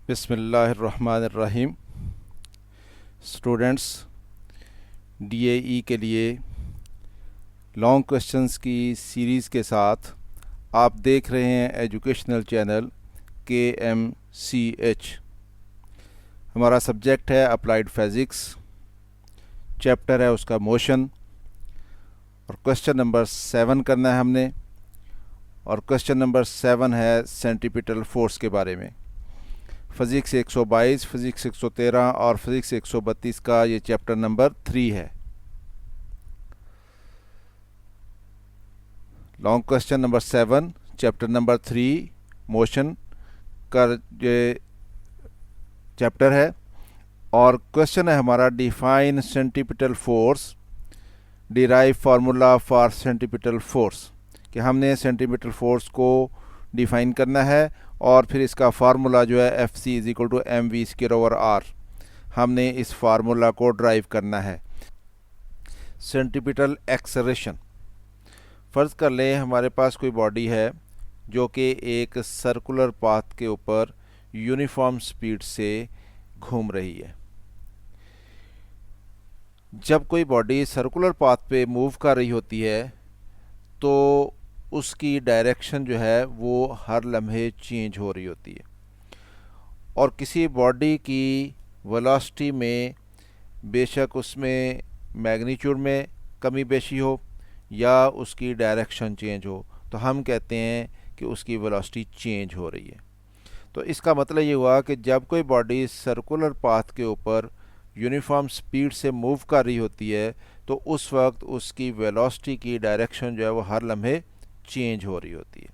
बिस्मिल्लाहिर्रहमानिर्रहीम। Students, DAE के लिए लॉन्ग क्वेश्चंस की सीरीज़ के साथ आप देख रहे हैं एजुकेशनल चैनल KMCH। हमारा सब्जेक्ट है अप्लाइड फिज़िक्स, चैप्टर है उसका मोशन, और क्वेश्चन नंबर 7 करना है हमने। और क्वेश्चन नंबर 7 है सेंट्रीपिटल फोर्स के बारे में। फ़िज़िक्स 122, फ़िज़िक्स 113 और फ़िज़िक्स 132 का ये चैप्टर नंबर 3 है। Long question number 7 chapter number 3 motion का ये चैप्टर है। और क्वेश्चन है हमारा define centripetal force, derive formula for centripetal force, कि हमने सेंट्रीपिटल फोर्स को डिफाइन करना है और फिर इसका फार्मूला जो है Fc = mv²/r, हमने इस फार्मूला को ड्राइव करना है। सेंट्रीपिटल एक्सेलरेशन, फ़र्ज़ कर लें हमारे पास कोई बॉडी है जो कि एक सर्कुलर पाथ के ऊपर यूनिफॉर्म स्पीड से घूम रही है। जब कोई बॉडी सर्कुलर पाथ पे मूव कर रही होती है तो उसकी डायरेक्शन जो है वो हर लम्हे चेंज हो रही होती है, और किसी बॉडी की वेलोसिटी में बेशक उसमें मैग्नीट्यूड में कमी बेशी हो या उसकी डायरेक्शन चेंज हो, तो हम कहते हैं कि उसकी वेलोसिटी चेंज हो रही है। तो इसका मतलब ये हुआ कि जब कोई बॉडी सर्कुलर पाथ के ऊपर यूनिफॉर्म स्पीड से मूव कर रही होती है तो उस वक्त उसकी वेलोसिटी की डायरेक्शन जो है वो हर लम्हे चेंज हो रही होती है।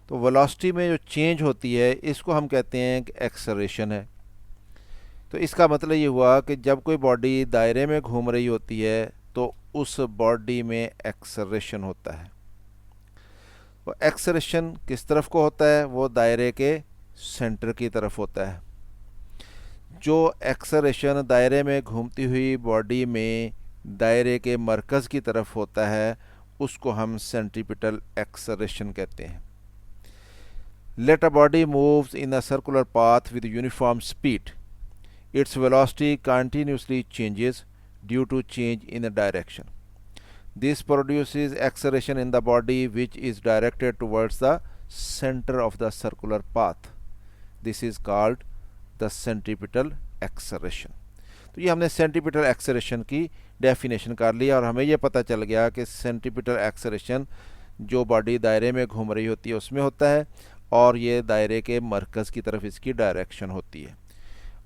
तो वेलोसिटी में जो चेंज होती है इसको हम कहते हैं कि एक्सेलरेशन है। तो इसका मतलब ये हुआ कि जब कोई बॉडी दायरे में घूम रही होती है तो उस बॉडी में एक्सेलरेशन होता है। वो एक्सेलरेशन किस तरफ को होता है? वो दायरे के सेंटर की तरफ होता है। जो एक्सेलरेशन दायरे में घूमती हुई बॉडी में दायरे के मरकज़ की तरफ होता है उसको हम सेंट्रीपिटल एक्सेलरेशन कहते हैं। Let a body moves in a circular path with uniform speed. Its velocity continuously changes due to change in the direction. This produces acceleration in the body which is directed towards the center of the circular path. This is called the centripetal acceleration. तो ये हमने centripetal acceleration की definition कर लिया और हमें ये पता चल गया कि सेंट्रीपिटल एक्सेलरेशन जो बॉडी दायरे में घूम रही होती है उसमें होता है, और ये दायरे के मरकज़ की तरफ इसकी डायरेक्शन होती है,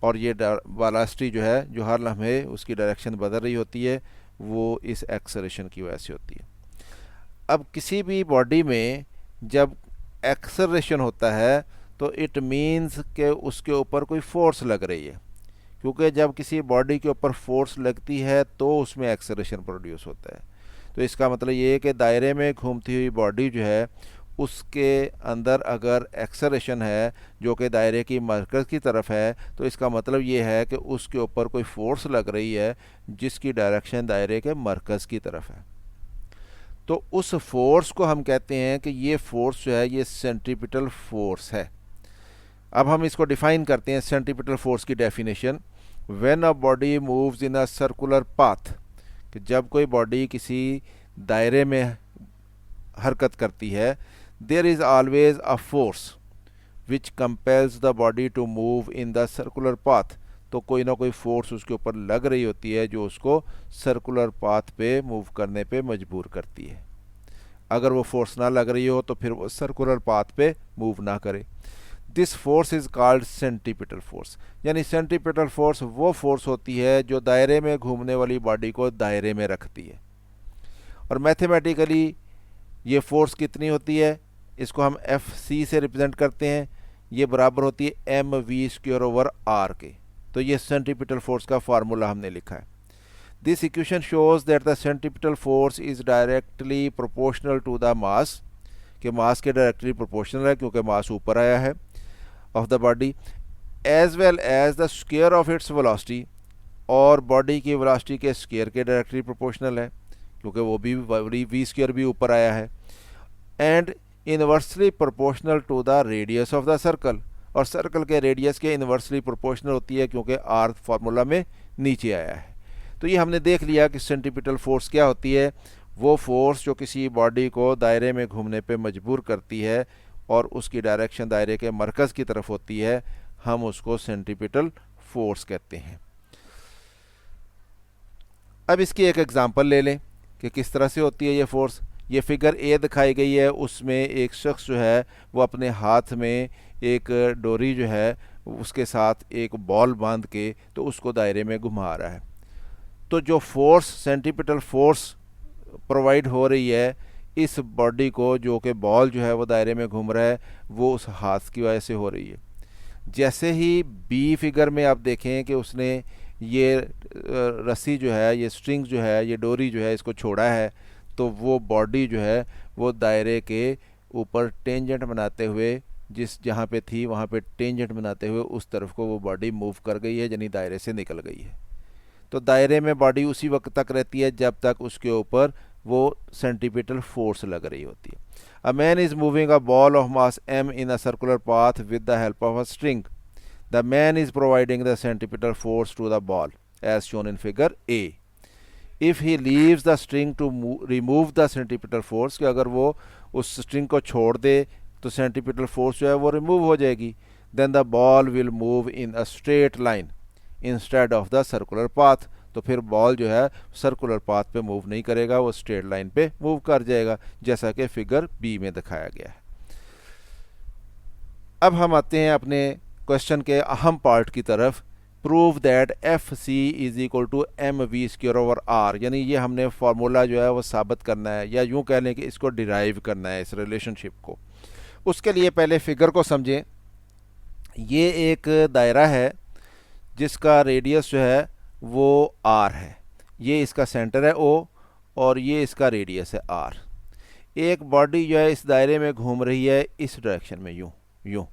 और ये वेलोसिटी जो है जो हर लम्हे उसकी डायरेक्शन बदल रही होती है वो इस एक्सेलरेशन की वजह से होती है। अब किसी भी बॉडी में जब एक्सेलरेशन होता है तो इट मीन्स कि उसके ऊपर कोई फोर्स लग रही है, क्योंकि जब किसी बॉडी के ऊपर फोर्स लगती है तो उसमें एक्सेलरेशन प्रोड्यूस होता है। तो इसका मतलब ये है कि दायरे में घूमती हुई बॉडी जो है उसके अंदर अगर एक्सेलरेशन है जो कि दायरे की मरकज़ की तरफ है तो इसका मतलब ये है कि उसके ऊपर कोई फोर्स लग रही है जिसकी डायरेक्शन दायरे के मरकज़ की तरफ है। तो उस फोर्स को हम कहते हैं कि ये फोर्स जो है ये सेंट्रीपिटल फोर्स है। अब हम इसको डिफाइन करते हैं, सेंट्रीपिटल फोर्स की definition. When a body moves in a circular path, कि जब कोई बॉडी किसी दायरे में हरकत करती है, there is always a force which compels the body to move in the circular path. तो कोई ना कोई फोर्स उसके ऊपर लग रही होती है जो उसको सर्कुलर पाथ पे मूव करने पे मजबूर करती है। अगर वो फोर्स ना लग रही हो तो फिर वो सर्कुलर पाथ पे मूव ना करे। This force is called centripetal force. यानी सेंट्रीपिटल फोर्स वो फोर्स होती है जो दायरे में घूमने वाली बॉडी को दायरे में रखती है। और मैथमेटिकली ये फोर्स कितनी होती है इसको हम Fc से रिप्रेजेंट करते हैं, ये बराबर होती है mv²/r के। तो ये सेंट्रीपिटल फोर्स का फार्मूला हमने लिखा है। This equation shows that the centripetal force is directly proportional to the mass, कि मास के डायरेक्टली प्रोपोर्शनल है क्योंकि मास ऊपर आया है of the body, as well as the square of its velocity, और बॉडी की वेलोसिटी के स्क्वायर के डायरेक्टली प्रोपोर्शनल है क्योंकि वो भी v² भी ऊपर आया है, and inversely proportional to the radius of the circle, और सर्कल के रेडियस के इन्वर्सली प्रोपोर्शनल होती है, क्योंकि आर फार्मूला में नीचे आया है। तो ये हमने देख लिया कि सेंट्रीपिटल फोर्स क्या होती है। वो फोर्स जो किसी बॉडी को दायरे में घूमने पे मजबूर करती है और उसकी डायरेक्शन दायरे के मरकज़ की तरफ होती है, हम उसको सेंट्रीपिटल फोर्स कहते हैं। अब इसकी एक एग्जांपल ले लें कि किस तरह से होती है ये फोर्स। ये फिगर ए दिखाई गई है, उसमें एक शख्स जो है वो अपने हाथ में एक डोरी जो है उसके साथ एक बॉल बांध के तो उसको दायरे में घुमा रहा है। तो जो फोर्स सेंट्रीपिटल फोर्स प्रोवाइड हो रही है इस बॉडी को, जो कि बॉल जो है वो दायरे में घूम रहा है, वो उस हाथ की वजह से हो रही है। जैसे ही बी फिगर में आप देखें कि उसने ये रस्सी जो है, ये स्ट्रिंग जो है, ये डोरी जो है, इसको छोड़ा है, तो वो बॉडी जो है वो दायरे के ऊपर टेंजेंट बनाते हुए, जहाँ पे थी वहाँ पे टेंजेंट बनाते हुए उस तरफ को वो बॉडी मूव कर गई है, यानी दायरे से निकल गई है। तो दायरे में बॉडी उसी वक्त तक रहती है जब तक उसके ऊपर वो सेंट्रीपिटल फोर्स लग रही होती है। A man is moving a ball of mass m in a circular path with the help of a string. The man is providing the centripetal force to the ball as shown in figure A. If he leaves the string to remove the centripetal force, कि अगर वो उस string को छोड़ दे तो centripetal force जो है वो रिमूव हो जाएगी। then the ball will move in a straight line instead of the circular path. तो फिर बॉल जो है सर्कुलर पाथ पे मूव नहीं करेगा, वो स्ट्रेट लाइन पे मूव कर जाएगा, जैसा कि फिगर बी में दिखाया गया है। अब हम आते हैं अपने क्वेश्चन के अहम पार्ट की तरफ। Prove that F C is equal to M V square over R, यानी ये हमने फार्मूला जो है वो साबित करना है, या यूँ कह लें कि इसको डिराइव करना है, इस रिलेशनशिप को। उसके लिए पहले फिगर को समझें। ये एक दायरा है जिसका रेडियस जो है वो आर है, ये इसका सेंटर है ओ और ये इसका रेडियस है आर। एक बॉडी जो है इस दायरे में घूम रही है इस डायरेक्शन में, यूं यूं,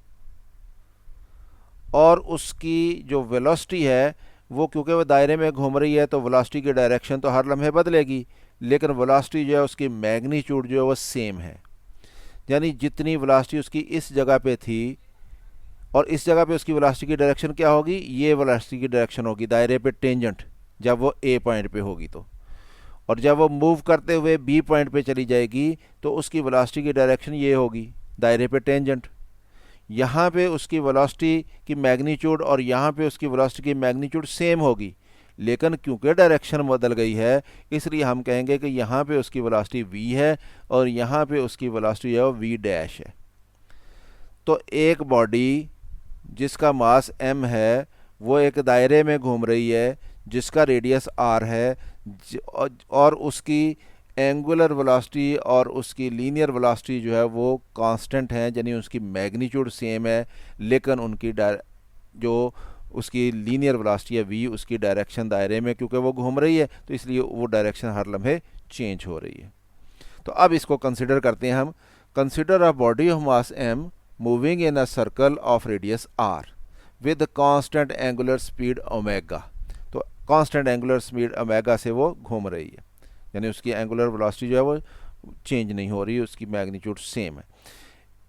और उसकी जो वेलोसिटी है वो, क्योंकि वो दायरे में घूम रही है तो वेलोसिटी की डायरेक्शन तो हर लम्हे बदलेगी, लेकिन वेलोसिटी जो है उसकी मैग्नीट्यूड जो है वो सेम है। यानी जितनी वेलोसिटी उसकी इस जगह पे थी और इस जगह पे उसकी वेलोसिटी की डायरेक्शन क्या होगी, ये वेलोसिटी की डायरेक्शन होगी दायरे पे टेंजेंट, जब वो ए पॉइंट पे होगी तो। और जब वो मूव करते हुए बी पॉइंट पे चली जाएगी तो उसकी वेलोसिटी की डायरेक्शन ये होगी दायरे पे टेंजेंट। यहाँ पे उसकी वेलोसिटी की मैग्नीट्यूड और यहाँ पे उसकी वेलोसिटी की मैग्नीट्यूड सेम होगी, लेकिन क्योंकि डायरेक्शन बदल गई है इसलिए हम कहेंगे कि यहाँ पे उसकी वेलोसिटी v है और यहाँ पे उसकी वेलोसिटी है v डैश है। तो एक बॉडी जिसका मास m है वो एक दायरे में घूम रही है जिसका रेडियस r है, और उसकी एंगुलर वेलोसिटी और उसकी लीनियर वेलोसिटी जो है वो कांस्टेंट है, यानी उसकी मैग्नीट्यूड सेम है, लेकिन उनकी जो उसकी लीनियर वेलोसिटी है v, उसकी डायरेक्शन दायरे में क्योंकि वो घूम रही है तो इसलिए वो डायरेक्शन हर लम्हे चेंज हो रही है। तो अब इसको कंसिडर करते हैं हम। Consider a body of mass m moving in a circle of radius r with constant angular speed omega. तो कांस्टेंट एंगुलर स्पीड ओमेगा से वो घूम रही है, यानी उसकी एंगुलर वेलोसिटी जो है वो चेंज नहीं हो रही है, उसकी मैग्नीट्यूड सेम है।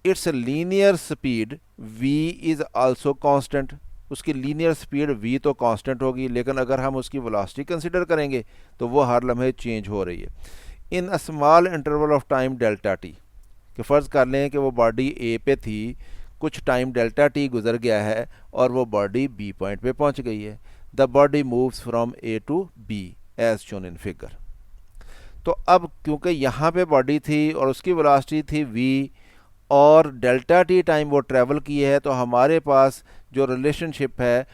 It's linear speed v is also constant, उसकी लीनियर स्पीड v तो कांस्टेंट होगी, लेकिन अगर हम उसकी वेलोसिटी कंसिडर करेंगे तो वो हर लम्हे चेंज हो रही है। In a small interval of time delta t, कि फ़र्ज़ कर लें कि वो बॉडी ए पे थी, कुछ टाइम डेल्टा टी गुजर गया है और वो बॉडी बी पॉइंट पे पहुंच गई है। The body moves from A to B as shown in figure. तो अब क्योंकि यहाँ पे बॉडी थी और उसकी वेलोसिटी थी v और डेल्टा टी टाइम वो ट्रैवल की है, तो हमारे पास जो रिलेशनशिप है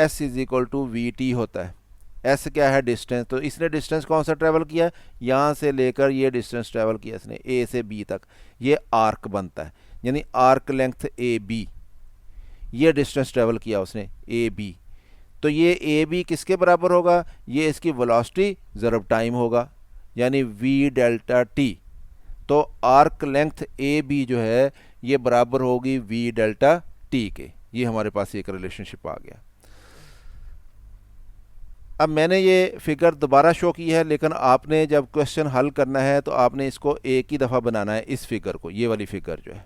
s is equal to V T होता है। s क्या है, डिस्टेंस। तो इसने डिस्टेंस कौन सा ट्रैवल किया, यहाँ से लेकर ये डिस्टेंस ट्रैवल किया इसने a से b तक, ये आर्क बनता है, यानी आर्क लेंथ ए बी, ये डिस्टेंस ट्रैवल किया उसने ए बी। तो ये ए बी किसके बराबर होगा, ये इसकी वेलोसिटी ज़रब टाइम होगा, यानी v डेल्टा टी। तो आर्क लेंथ ए बी जो है ये बराबर होगी v डेल्टा टी के। ये हमारे पास एक रिलेशनशिप आ गया। अब मैंने ये फिगर दोबारा शो की है, लेकिन आपने जब क्वेश्चन हल करना है तो आपने इसको एक ही दफ़ा बनाना है, इस फिगर को, ये वाली फिगर जो है,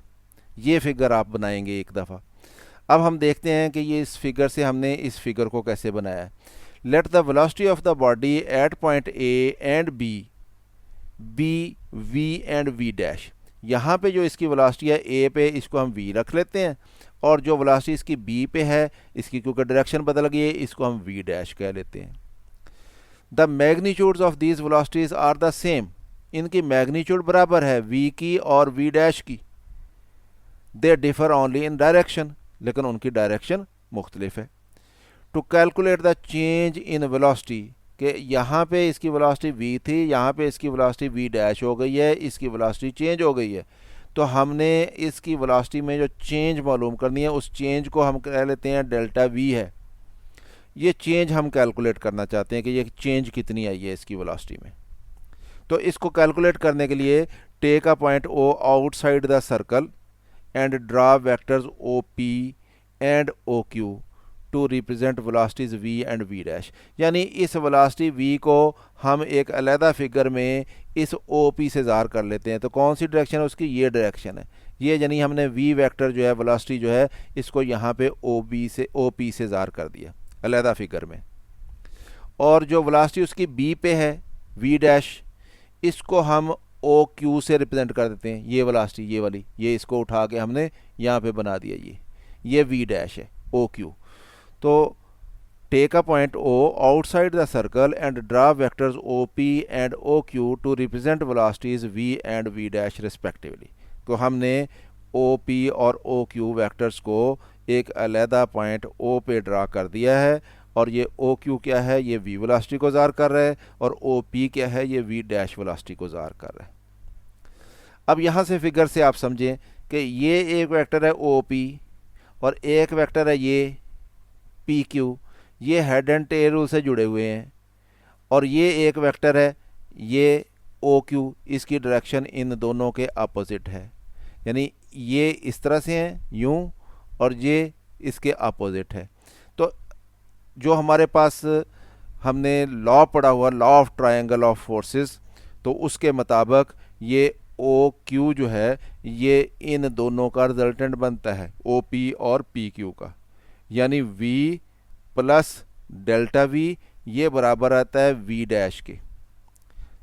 ये फिगर आप बनाएंगे एक दफ़ा। अब हम देखते हैं कि ये इस फिगर से हमने इस फिगर को कैसे बनाया है। Let the velocity of the body at point A and B be V and V dash. यहाँ पे जो इसकी वेलोसिटी है ए पे, इसको हम वी रख लेते हैं, और जो वेलोसिटी इसकी बी पे है, इसकी क्योंकि डायरेक्शन बदल गई है, इसको हम वी डैश कह लेते हैं। The magnitudes of these velocities are the same. इनकी मैग्नीट्यूड बराबर है वी की और वी डैश की। They differ only in direction, लेकिन उनकी डायरेक्शन मुख्तलिफ है। To calculate the change in velocity, कि यहाँ पे इसकी वेलोसिटी v थी, यहाँ पे इसकी वेलोसिटी v डैश हो गई है, इसकी वेलोसिटी चेंज हो गई है, तो हमने इसकी वेलोसिटी में जो चेंज मालूम करनी है, उस चेंज को हम कह लेते हैं डेल्टा v है। ये चेंज हम कैलकुलेट करना चाहते हैं कि ये चेंज कितनी आई है इसकी वेलोसिटी में। तो इसको कैलकुलेट करने के लिए take a point o outside the circle and draw vectors OP and OQ to represent velocities v and v dash. यानी इस वेलोसिटी v को हम एक अलहदा फिगर में इस OP से ज़ाहिर कर लेते हैं। तो कौन सी डायरेक्शन है उसकी? ये डायरेक्शन है। ये यानी हमने v वेक्टर जो है वेलोसिटी जो है इसको यहाँ पे OP से ज़ाहिर कर दिया अलहदा फिगर में। और जो वेलोसिटी उसकी b पे है v डैश, इसको हम OQ से रिप्रेजेंट कर देते हैं। ये वेलोसिटी ये वाली, ये इसको उठा के हमने यहाँ पे बना दिया, ये v डैश है OQ। तो take a point O outside the circle and draw vectors OP and OQ to represent velocities v and v dash respectively. तो हमने OP और OQ वेक्टर्स को एक अलहदा पॉइंट O पे ड्रा कर दिया है, और ये OQ क्या है? ये v वेलोसिटी को ज़ाहिर कर रहा है, और OP क्या है? ये v डैश वेलोसिटी को ज़ाहिर कर रहा है। अब यहाँ से फिगर से आप समझें कि ये एक वेक्टर है OP और एक वेक्टर है ये PQ, ये हेड एंड टेल रूल से जुड़े हुए हैं, और ये एक वेक्टर है ये OQ, इसकी डायरेक्शन इन दोनों के अपोजिट है। यानी ये इस तरह से हैं यूं, और ये इसके अपोजिट है। तो जो हमारे पास हमने लॉ पढ़ा हुआ, law of triangle of forces, तो उसके मुताबिक ये OQ जो है ये इन दोनों का रिजल्टेंट बनता है OP और PQ का। यानी v प्लस डेल्टा v ये बराबर आता है v डैश के।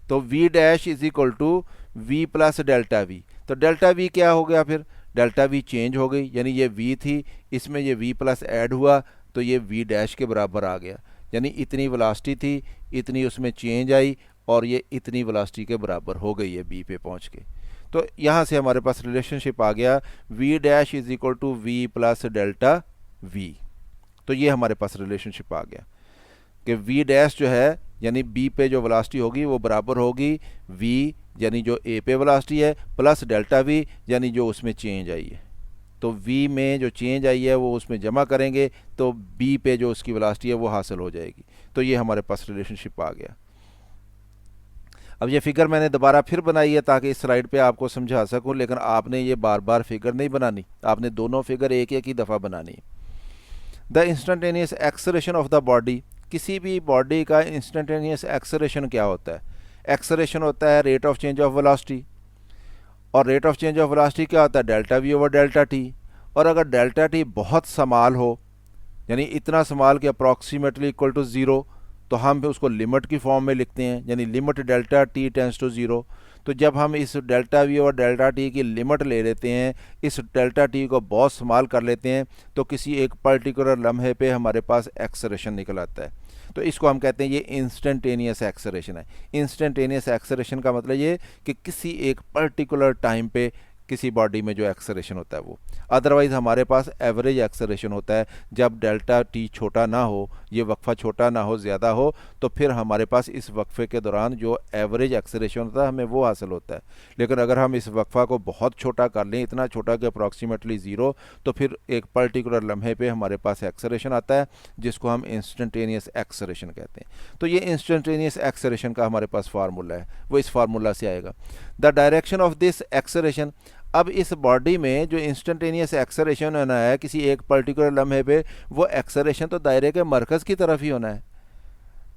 तो v dash is equal to v plus delta v। तो डेल्टा v क्या हो गया? फिर डेल्टा v चेंज हो गई, यानी ये v थी, इसमें ये v प्लस ऐड हुआ तो ये v डैश के बराबर आ गया। यानी इतनी वेलोसिटी थी, इतनी उसमें चेंज आई, और ये इतनी वेलोसिटी के बराबर हो गई है b पे पहुंच के। तो यहाँ से हमारे पास रिलेशनशिप आ गया v dash is equal to v plus delta v। तो ये हमारे पास रिलेशनशिप आ गया कि v डैश जो है यानी b पे जो वेलोसिटी होगी वो बराबर होगी v यानी जो a पे वेलोसिटी है प्लस डेल्टा v यानी जो उसमें चेंज आई है। तो v में जो चेंज आई है वो उसमें जमा करेंगे तो b पे जो उसकी वेलोसिटी है वो हासिल हो जाएगी। तो ये हमारे पास रिलेशनशिप आ गया। अब ये फिगर मैंने दोबारा फिर बनाई है ताकि इस स्लाइड पे आपको समझा सकूं, लेकिन आपने ये बार बार फिगर नहीं बनानी, आपने दोनों फिगर एक एक ही दफ़ा बनानी। The instantaneous acceleration of the body, किसी भी बॉडी का इंस्टेंटेनियस एक्सेलरेशन क्या होता है? एक्सेलरेशन होता है rate of change of velocity, और rate of change of velocity क्या होता है? Delta v over delta t। और अगर डेल्टा t बहुत स्मॉल हो, यानी इतना स्मॉल कि अप्रॉक्सीमेटली इक्वल टू ज़ीरो, तो हम फिर उसको लिमिट की फॉर्म में लिखते हैं, यानी limit delta t tends to zero. तो जब हम इस डेल्टा v और डेल्टा t की लिमिट ले लेते हैं, इस डेल्टा t को बहुत स्मॉल कर लेते हैं, तो किसी एक पर्टिकुलर लम्हे पे हमारे पास एक्सेलरेशन निकल आता है। तो इसको हम कहते हैं ये इंस्टेंटेनियस एक्सेलरेशन है। इंस्टेंटेनियस एक्सेलरेशन का मतलब ये कि किसी एक पर्टिकुलर टाइम पे किसी बॉडी में जो एक्सेलरेशन होता है वो। अदरवाइज़ हमारे पास एवरेज एक्सेलरेशन होता है, जब डेल्टा टी छोटा ना हो, ये वक्फा छोटा ना हो, ज़्यादा हो, तो फिर हमारे पास इस वक्फे के दौरान जो एवरेज एक्सेलरेशन होता है हमें वो हासिल होता है। लेकिन अगर हम इस वक्फा को बहुत छोटा कर लें, इतना छोटा कि अप्रॉक्सीमेटली ज़ीरो, तो फिर एक पर्टिकुलर लम्हे पे हमारे पास एक्सेलरेशन आता है जिसको हम इंस्टेंटेनियस एक्सेलरेशन कहते हैं। तो ये इंस्टेंटेनियस एक्सेलरेशन का हमारे पास फार्मूला है, वो इस फार्मूला से आएगा। The direction of this acceleration, अब इस बॉडी में जो इंस्टेंटेनियस एक्सेलरेशन होना है किसी एक पर्टिकुलर लम्हे पे, वो एक्सेलरेशन तो दायरे के मरकज़ की तरफ ही होना है।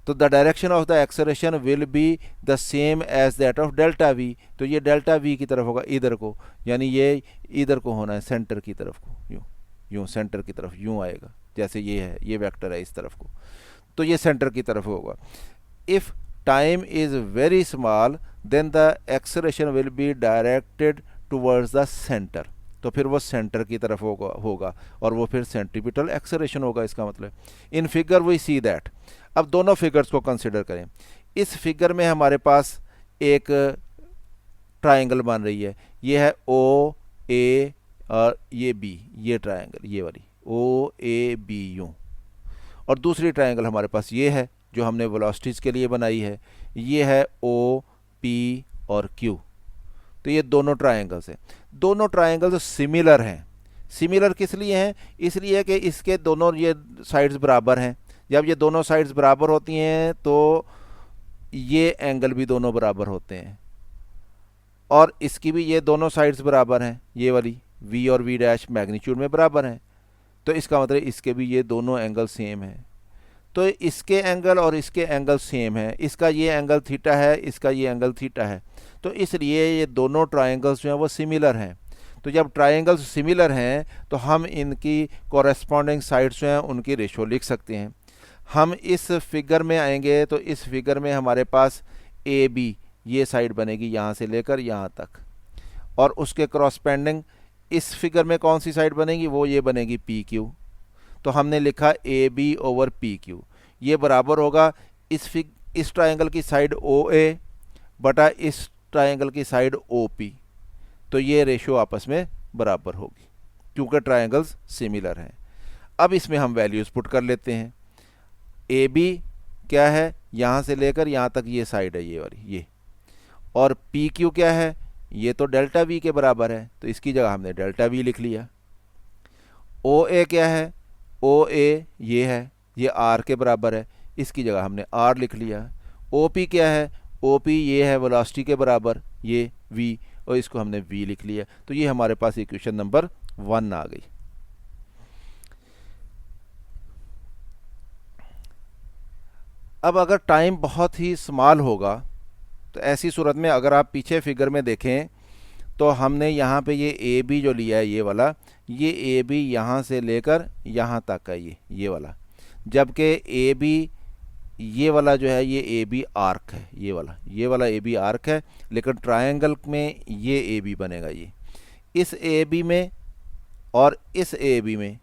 तो the direction of the acceleration will be the same as that of delta V. तो ये डेल्टा वी की तरफ होगा, इधर को, यानी ये इधर को होना है, सेंटर की तरफ को, यूँ। यूँ सेंटर की तरफ यूँ आएगा, जैसे ये है, ये वेक्टर है इस तरफ को, तो ये सेंटर की तरफ होगा। If time is very small then the acceleration will be directed towards the centre, तो फिर वो सेंटर की तरफ होगा और वो फिर सेंट्रीपिटल एक्सेलरेशन होगा। इसका मतलब in figure we see that. अब दोनों फिगर्स को कंसिडर करें। इस फिगर में हमारे पास एक ट्रायंगल बन रही है, ये है ओ ए और ये बी, ये ट्रायंगल, ये वाली ओ ए बी यूँ, और दूसरी ट्रायंगल हमारे पास ये है जो हमने वेलोसिटीज़ के लिए बनाई है, ये है ओ पी और क्यू। तो ये दोनों ट्रायंगल्स हैं, दोनों ट्रायंगल्स सिमिलर हैं। सिमिलर किस लिए हैं? इसलिए कि इसके दोनों ये साइड्स बराबर हैं। जब ये दोनों साइड्स बराबर होती हैं तो ये एंगल भी दोनों बराबर होते हैं, और इसकी भी ये दोनों साइड्स बराबर हैं, ये वाली v और v डैश मैग्नीट्यूड में बराबर हैं, तो इसका मतलब इसके भी ये दोनों एंगल सेम हैं। तो इसके एंगल और इसके एंगल सेम है, इसका ये एंगल थीटा है, इसका ये एंगल थीटा है, तो इसलिए ये दोनों ट्रायंगल्स जो हैं वो सिमिलर हैं। तो जब ट्रायंगल्स सिमिलर हैं तो हम इनकी कॉरेस्पॉन्डिंग साइड्स जो हैं उनकी रेशो लिख सकते हैं। हम इस फिगर में आएंगे तो इस फिगर में हमारे पास ए बी ये साइड बनेगी यहाँ से लेकर यहाँ तक, और उसके कॉरेस्पॉन्डिंग इस फिगर में कौन सी साइड बनेगी? वो ये बनेगी पी क्यू। तो हमने लिखा A B over P Q, ये बराबर होगा इस ट्रायंगल की साइड ओ ए बटा इस ट्रायंगल की साइड ओ पी। तो ये रेशो आपस में बराबर होगी क्योंकि ट्रायंगल्स सिमिलर हैं। अब इसमें हम वैल्यूज़ पुट कर लेते हैं। ए बी क्या है? यहाँ से लेकर यहाँ तक ये साइड है, ये वाली ये, और पी क्यू क्या है? ये तो डेल्टा वी के बराबर है, तो इसकी जगह हमने डेल्टा वी लिख लिया। ओ ए क्या है? ओ ए ये है, ये आर के बराबर है, इसकी जगह हमने आर लिख लिया। ओ पी क्या है? ओ पी ये है वेलोसिटी के बराबर, ये वी, और इसको हमने वी लिख लिया। तो ये हमारे पास इक्वेशन नंबर 1 आ गई। अब अगर टाइम बहुत ही स्मॉल होगा तो ऐसी सूरत में अगर आप पीछे फिगर में देखें तो हमने यहाँ पे ये ए बी जो लिया है ये वाला, ये ए बी यहाँ से लेकर यहाँ तक का ये वाला, जबकि ए बी ये वाला जो है ये ए बी आर्क है, ये वाला ए बी आर्क है, लेकिन ट्रायंगल में ये ए बी बनेगा। ये इस ए बी में और इस ए बी में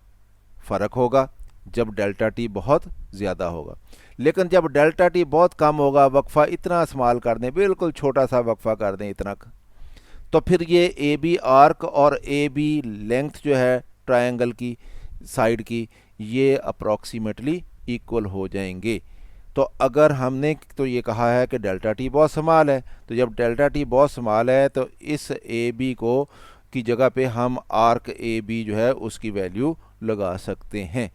फ़र्क होगा जब डेल्टा टी बहुत ज़्यादा होगा, लेकिन जब डेल्टा टी बहुत कम होगा, वक्फा इतना स्मॉल कर दें, बिल्कुल छोटा सा वक्फा कर दें इतना, तो फिर ये ए बी आर्क और ए बी लेंथ जो है ट्रायंगल की साइड की, ये अप्रॉक्सीमेटली इक्वल हो जाएंगे। तो अगर हमने तो ये कहा है कि डेल्टा टी बहुत स्मॉल है, तो जब डेल्टा टी बहुत स्मॉल है तो इस ए बी को की जगह पे हम आर्क ए बी जो है उसकी वैल्यू लगा सकते हैं।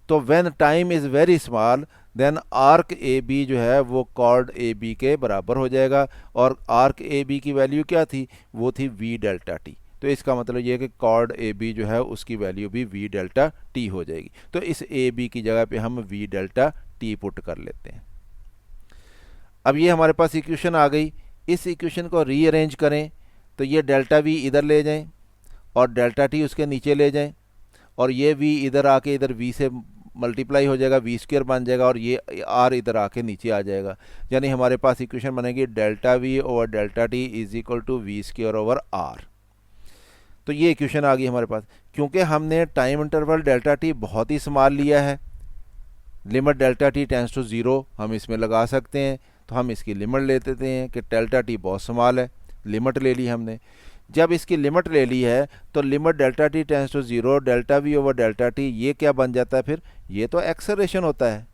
तो when time is very small then arc A B जो है वो कॉर्ड ए बी के बराबर हो जाएगा, और आर्क ए बी की वैल्यू क्या थी? वो थी वी डेल्टा टी। तो इसका मतलब ये है कि कॉर्ड ए बी जो है उसकी वैल्यू भी वी डेल्टा टी हो जाएगी। तो इस ए बी की जगह पे हम वी डेल्टा टी पुट कर लेते हैं। अब ये हमारे पास इक्वेशन आ गई। इस इक्वेशन को रीअरेंज करें तो ये डेल्टा वी इधर ले जाएं और डेल्टा टी उसके नीचे ले जाएं, और ये वी इधर आके इधर वी से मल्टीप्लाई हो जाएगा, वी स्क्वायर बन जाएगा, और ये आर इधर आके नीचे आ जाएगा। यानी हमारे पास इक्वेशन बनेगी delta V over delta T is equal to V square over R. तो ये इक्वेशन आ गई हमारे पास। क्योंकि हमने टाइम इंटरवल डेल्टा टी बहुत ही स्मॉल लिया है, limit delta T tends to 0 हम इसमें लगा सकते हैं, तो हम इसकी लिमिट ले देते हैं कि डेल्टा टी बहुत स्मॉल है, लिमिट ले ली हमने। जब इसकी लिमिट ले ली है तो limit delta T tends to 0 delta V over delta T, ये क्या बन जाता है फिर? ये तो एक्सेलरेशन होता है,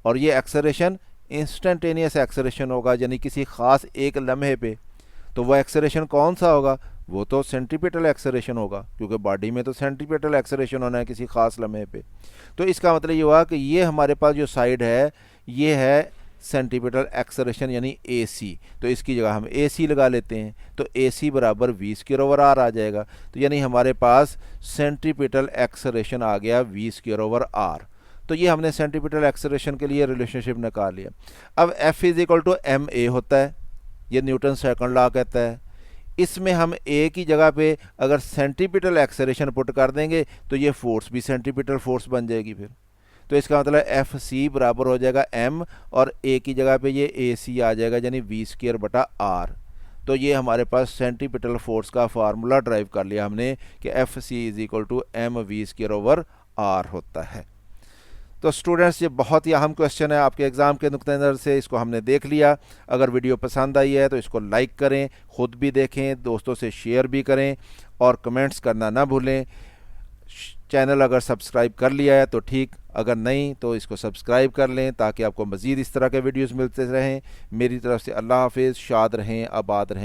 और ये एक्सेलरेशन इंस्टेंटेनियस एक्सेलरेशन होगा, यानी किसी ख़ास एक लम्हे पे। तो वह एक्सेलरेशन कौन सा होगा? वो तो सेंट्रीपिटल एक्सेलरेशन होगा, क्योंकि बॉडी में तो सेंट्रीपिटल एक्सेलरेशन होना है किसी ख़ास लम्हे पे। तो इसका मतलब ये हुआ कि ये हमारे पास जो साइड है ये है सेंट्रीपिटल एक्सेलरेशन यानी ए सी। तो इसकी जगह हम ए सी लगा लेते हैं, तो ए सी बराबर वी स्क्वायर ओवर आर आ जाएगा। तो यानी हमारे पास सेंट्रीपिटल एक्सेलरेशन आ गया वी स्क्वायर ओवर आर। तो ये हमने सेंट्रीपिटल एक्सेलरेशन के लिए रिलेशनशिप निकाल लिया। अब F is equal to M A होता है, ये न्यूटन सेकंड लॉ कहता है। इसमें हम ए की जगह पे अगर सेंटीपिटल एक्सेलरेशन पुट कर देंगे तो ये फोर्स भी सेंटीपिटल फोर्स बन जाएगी फिर। तो इसका मतलब एफ सी बराबर हो जाएगा एम, और ए की जगह पे ये ए सी आ जाएगा, यानी वी स्क्वायर बटा आर। तो ये हमारे पास सेंटीपिटल फोर्स का फार्मूला ड्राइव कर लिया हमने कि F C is equal to M V square over R होता है। तो स्टूडेंट्स, ये बहुत ही अहम क्वेश्चन है आपके एग्ज़ाम के नुक्ते नज़र से, इसको हमने देख लिया। अगर वीडियो पसंद आई है तो इसको लाइक करें, ख़ुद भी देखें, दोस्तों से शेयर भी करें और कमेंट्स करना ना भूलें। चैनल अगर सब्सक्राइब कर लिया है तो ठीक, अगर नहीं तो इसको सब्सक्राइब कर लें ताकि आपको मज़ीद इस तरह के वीडियोज़ मिलते रहें। मेरी तरफ से अल्लाह हाफिज़, शाद रहें, आबाद रहें।